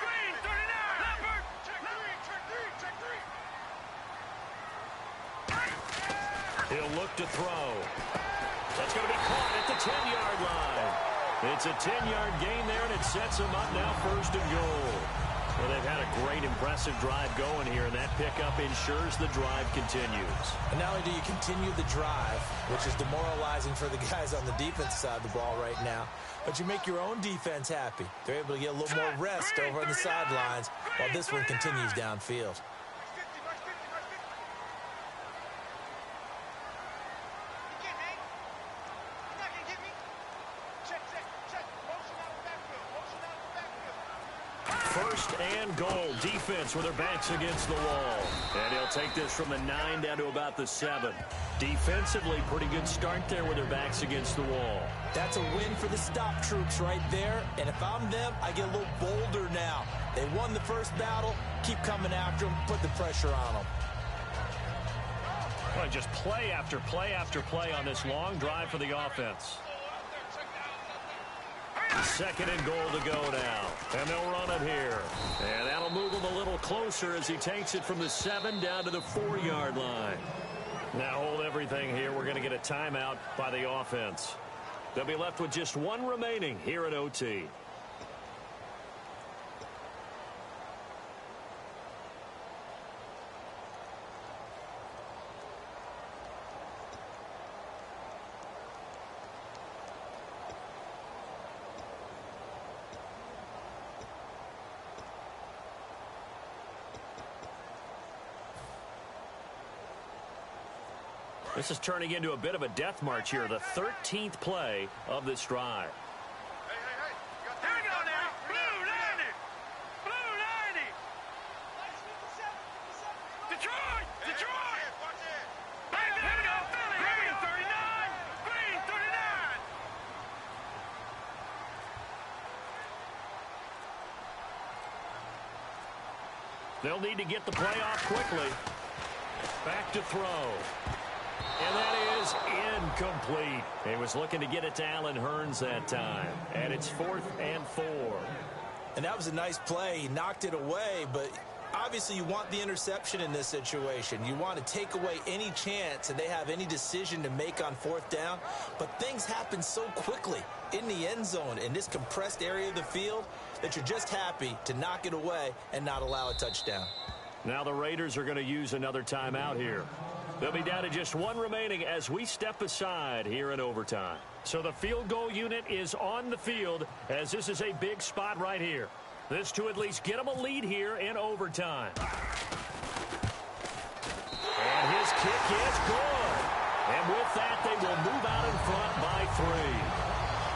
Green 39. Leopard. Check 3. He'll look to throw. That's going to be caught at the 10-yard line. It's a 10-yard gain there, and it sets them up now 1st and goal. Well, they've had a great, impressive drive going here, and that pickup ensures the drive continues. And not only do you continue the drive, which is demoralizing for the guys on the defensive side of the ball right now, but you make your own defense happy. They're able to get a little more rest over on the sidelines while this one continues downfield. First and goal. Defense with their backs against the wall. And he'll take this from the 9 down to about the 7. Defensively, pretty good start there with their backs against the wall. That's a win for the stop troops right there. And if I'm them, I get a little bolder now. They won the first battle. Keep coming after them. Put the pressure on them. Well, just play after play after play on this long drive for the offense. 2nd and goal to go now. And they'll run it here. And that'll move him a little closer as he takes it from the 7 down to the 4-yard line. Now hold everything here. We're going to get a timeout by the offense. They'll be left with just 1 remaining here at OT. This is turning into a bit of a death march here, the 13th play of this drive. Hey. Here we go now. Blue 90. Blue 90. Detroit. Watch it. Here we go. Philly. Green 39. Green 39. They'll need to get the play off quickly. Back to throw. And that is incomplete. He was looking to get it to Allen Hurns that time. And it's 4th and 4. And that was a nice play. He knocked it away, but obviously you want the interception in this situation. You want to take away any chance that they have any decision to make on 4th down. But things happen so quickly in the end zone in this compressed area of the field that you're just happy to knock it away and not allow a touchdown. Now the Raiders are going to use another timeout here. They'll be down to just 1 remaining as we step aside here in overtime. So the field goal unit is on the field as this is a big spot right here. This to at least get them a lead here in overtime. And his kick is good. And with that, they will move out in front by 3.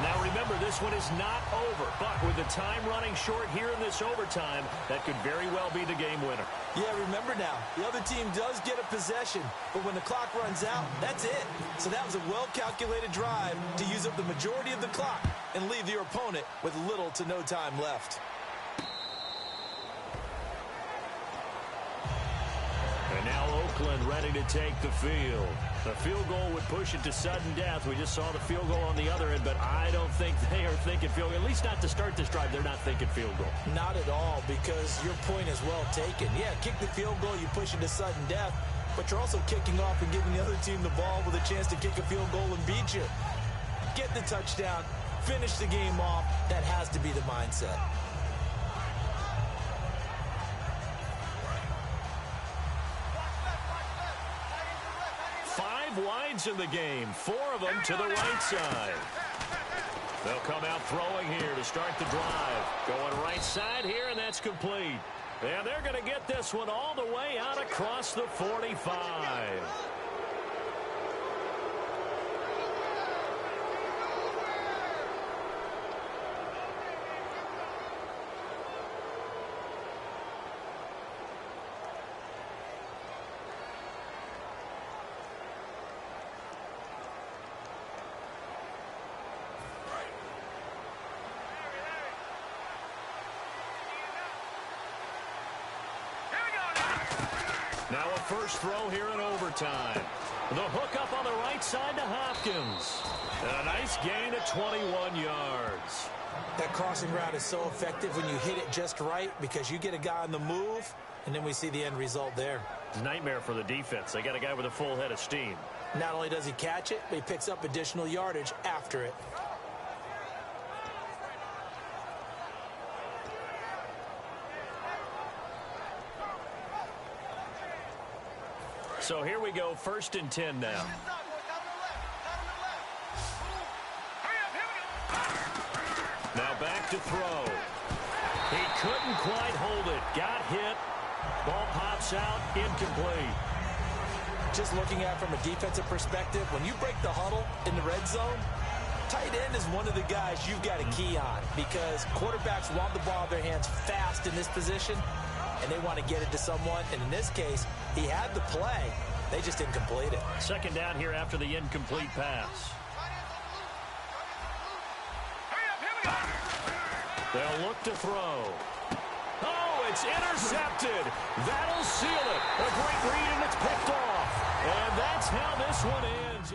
Now remember, this one is not over, but with the time running short here in this overtime, that could very well be the game winner. Yeah, remember now, the other team does get a possession, but when the clock runs out, that's it. So that was a well-calculated drive to use up the majority of the clock and leave your opponent with little to no time left. And now Oakland ready to take the field. The field goal would push it to sudden death. We just saw the field goal on the other end, but I don't think they are thinking field goal. At least not to start this drive. They're not thinking field goal. Not at all, because your point is well taken. Yeah, kick the field goal, you push it to sudden death, but you're also kicking off and giving the other team the ball with a chance to kick a field goal and beat you. Get the touchdown, finish the game off. That has to be the mindset. Wides in the game, 4 of them to the right side. They'll come out throwing here to start the drive. Going right side here, and that's complete. And they're going to get this one all the way out across the 45. Now a first throw here in overtime. The hook up on the right side to Hopkins. And a nice gain of 21 yards. That crossing route is so effective when you hit it just right because you get a guy on the move, and then we see the end result there. It's a nightmare for the defense. They got a guy with a full head of steam. Not only does he catch it, but he picks up additional yardage after it. So here we go, 1st and 10 now. Now back to throw. He couldn't quite hold it. Got hit. Ball pops out, incomplete. Just looking at it from a defensive perspective, when you break the huddle in the red zone, tight end is one of the guys you've got a key on because quarterbacks want the ball in their hands fast in this position, and they want to get it to someone. And in this case, he had the play. They just didn't complete it. 2nd down here after the incomplete pass. They'll look to throw. Oh, it's intercepted. That'll seal it. A great read, and it's picked off. And that's how this one ends.